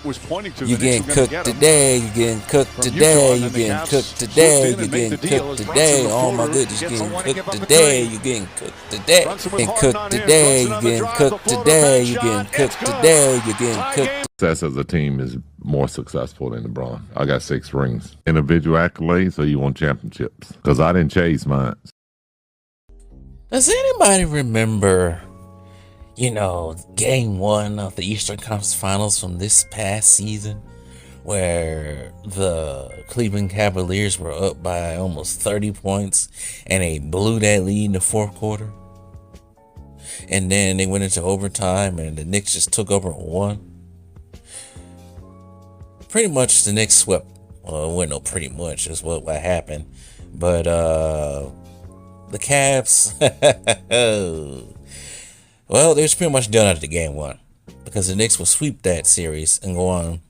was pointing to You the Knicks getting were going to cooked get him today. You getting cooked from Utah, today. and You then the getting Cavs cooked swooped today. in You and made getting the deal cooked as Brunson, today. the Oh my floater, goodness, you gets getting someone to give cooked up the today. three. You getting cooked today. Brunson with Getting Harden cooked on him. today. Brunson You on the getting drive, the cooked floater, today. bank You getting shot. It's cooked good. today. You getting Tie cooked. game. Success as a team is more successful than LeBron. I got 6 rings. Individual accolades, or you want championships? Because I didn't chase mine. Does anybody remember, game 1 of the Eastern Conference Finals from this past season, where the Cleveland Cavaliers were up by almost 30 points and they blew that lead in the fourth quarter? And then they went into overtime and the Knicks just took over and won. Pretty much the Knicks swept. Well, it wasn't no pretty much, is what happened. But the Cavs, well, they was pretty much done after game 1, because the Knicks will sweep that series and go on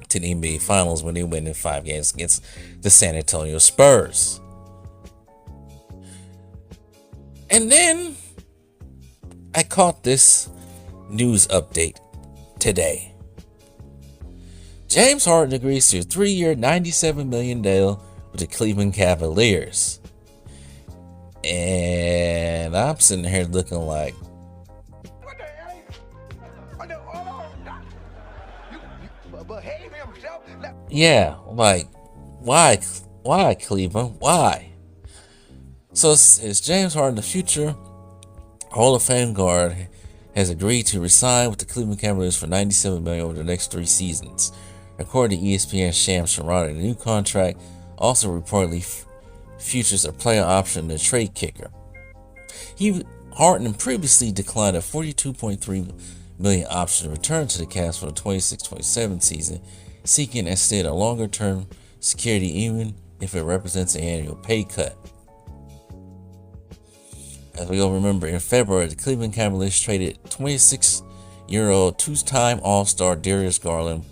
to the NBA Finals when they win in 5 games against the San Antonio Spurs. And then I caught this news update today. James Harden agrees to a 3-year, $97 million deal with the Cleveland Cavaliers. And I'm sitting here looking like, What the hell? You behave himself. yeah, like, why Cleveland? Why? So it's James Harden, the future Hall of Fame guard, has agreed to resign with the Cleveland Cavaliers for $97 million over the next 3 seasons. According to ESPN Shams Charania, the new contract also reportedly features a player option and a trade kicker. Harden previously declined a $42.3 million option to return to the Cavs for the 26-27 season, seeking instead a longer-term security even if it represents an annual pay cut. As we all remember, in February, the Cleveland Cavaliers traded 26-year-old two-time All-Star Darius Garland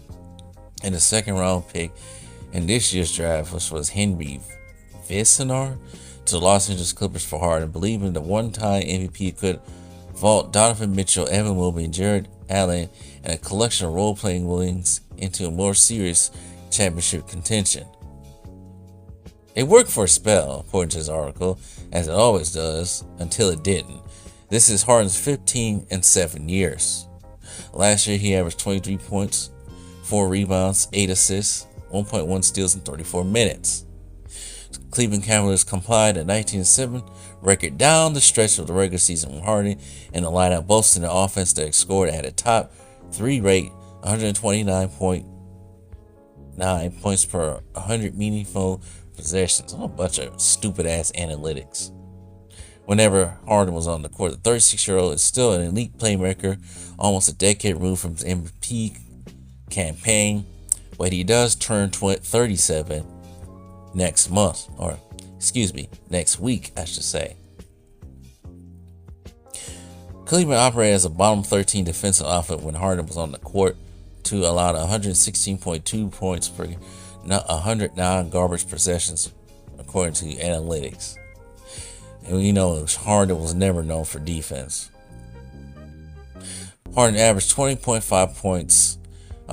and a second-round pick in this year's draft, which was Henry Visenar, to the Los Angeles Clippers for Harden, believing the one-time MVP could vault Donovan Mitchell, Evan Mobley, and Jared Allen, and a collection of role-playing wings into a more serious championship contention. It worked for a spell, according to his article, as it always does, until it didn't. This is Harden's 15 in 7 years. Last year, he averaged 23 points, 4 rebounds, 8 assists, 1.1 steals in 34 minutes. Cleveland Cavaliers complied a 19-7 record down the stretch of the regular season with Harden and the lineup, boasting an offense that scored at a top 3 rate, 129.9 points per 100 meaningful possessions. A bunch of stupid ass analytics. Whenever Harden was on the court, the 36-year-old is still an elite playmaker, almost a decade removed from his MVP campaign, but he does turn 37 next week, I should say. Cleveland operated as a bottom 13 defensive offense when Harden was on the court, to allow 116.2 points per 100 non-garbage possessions, according to analytics. And Harden was never known for defense. Harden averaged 20.5 points,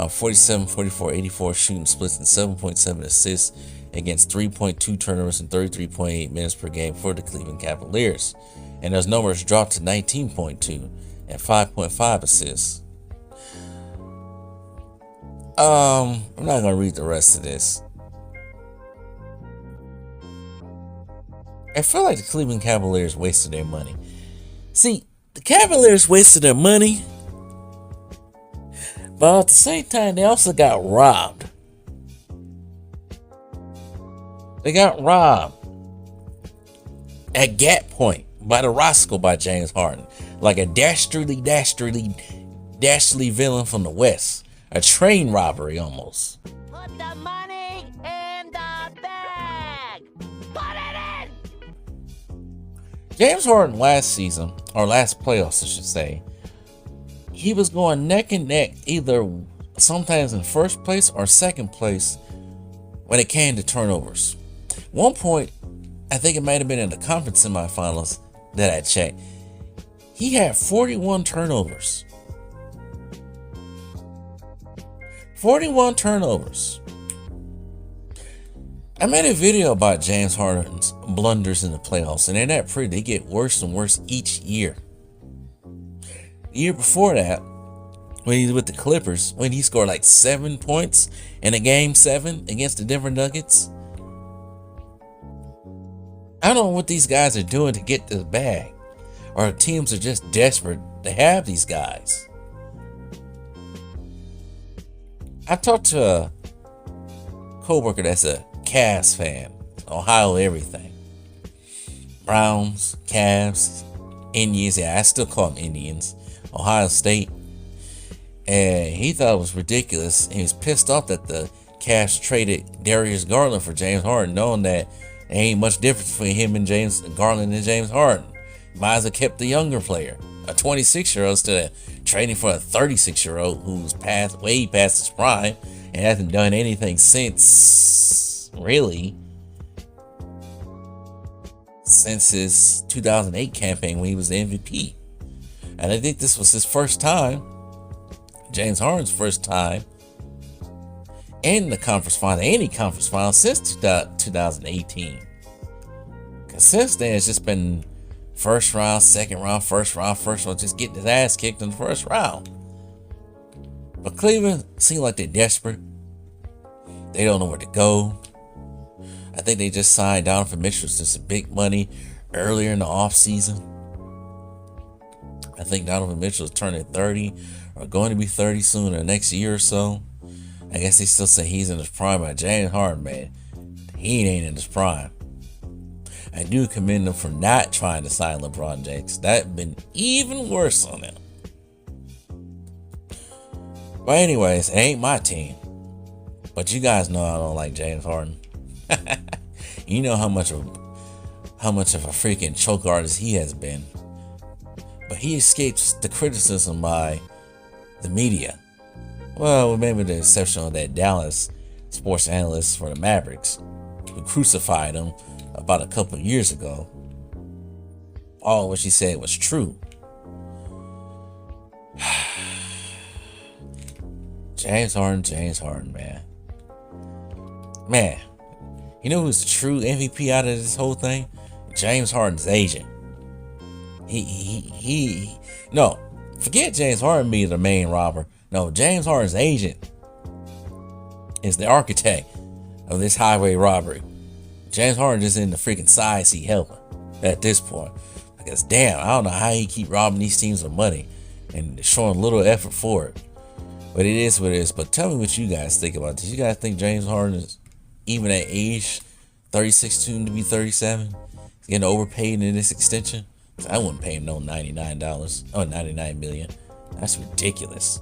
47, 44, 84 shooting splits, and 7.7 assists against 3.2 turnovers and 33.8 minutes per game for the Cleveland Cavaliers. And those numbers dropped to 19.2 and 5.5 assists. I'm not going to read the rest of this. I feel like the Cleveland Cavaliers wasted their money. See, the Cavaliers wasted their money, but at the same time, they also got robbed. They got robbed at gap point by the Roscoe by James Harden, like a dastardly villain from the West. A train robbery almost. Put the money in the bag. Put it in. James Harden last season, or last playoffs I should say, he was going neck and neck, either sometimes in first place or second place when it came to turnovers. One point, I think it might have been in the conference semifinals that I checked, he had 41 turnovers. 41 turnovers. I made a video about James Harden's blunders in the playoffs, and they're not pretty. They get worse and worse each year. The year before that, when he was with the Clippers, when he scored like 7 points in a game 7 against the Denver Nuggets. I don't know what these guys are doing to get this bag, or teams are just desperate to have these guys. I talked to a coworker that's a Cavs fan, Ohio everything. Browns, Cavs, Indians, yeah, I still call them Indians, Ohio State. And he thought it was ridiculous. He was pissed off that the Cavs traded Darius Garland for James Harden, knowing that there ain't much difference between him and James Garland and James Harden. Might as well kept the younger player, a 26-year-old, instead of trading for a 36-year-old who's way past his prime and hasn't done anything since, really, since his 2008 campaign when he was the MVP. And I think this was his first time, James Harden's first time, in the conference final, any conference final since 2018. Because since then, it's just been first round, second round, first round, just getting his ass kicked in the first round. But Cleveland seems like they're desperate. They don't know where to go. I think they just signed Donovan Mitchell to some big money earlier in the offseason. I think Donovan Mitchell is turning 30 or going to be 30 soon, or next year or so. I guess they still say he's in his prime, but James Harden, man, he ain't in his prime. I do commend them for not trying to sign LeBron James. That'd been even worse on them. But anyways, it ain't my team. But you guys know I don't like James Harden. You know how much of a freaking choke artist he has been. But he escapes the criticism by the media. Well, maybe the exception of that Dallas sports analyst for the Mavericks, who crucified him about a couple of years ago. All what she said was true. James Harden, man. Man, you know who's the true MVP out of this whole thing? James Harden's agent. No, forget James Harden being the main robber. No, James Harden's agent is the architect of this highway robbery. James Harden is in the freaking side seat helping at this point. Because damn, I don't know how he keep robbing these teams of money and showing little effort for it. But it is what it is. But tell me what you guys think about this. You guys think James Harden is, even at age 36, soon to be 37, getting overpaid in this extension? I wouldn't pay him no $99 or $99 million. That's ridiculous.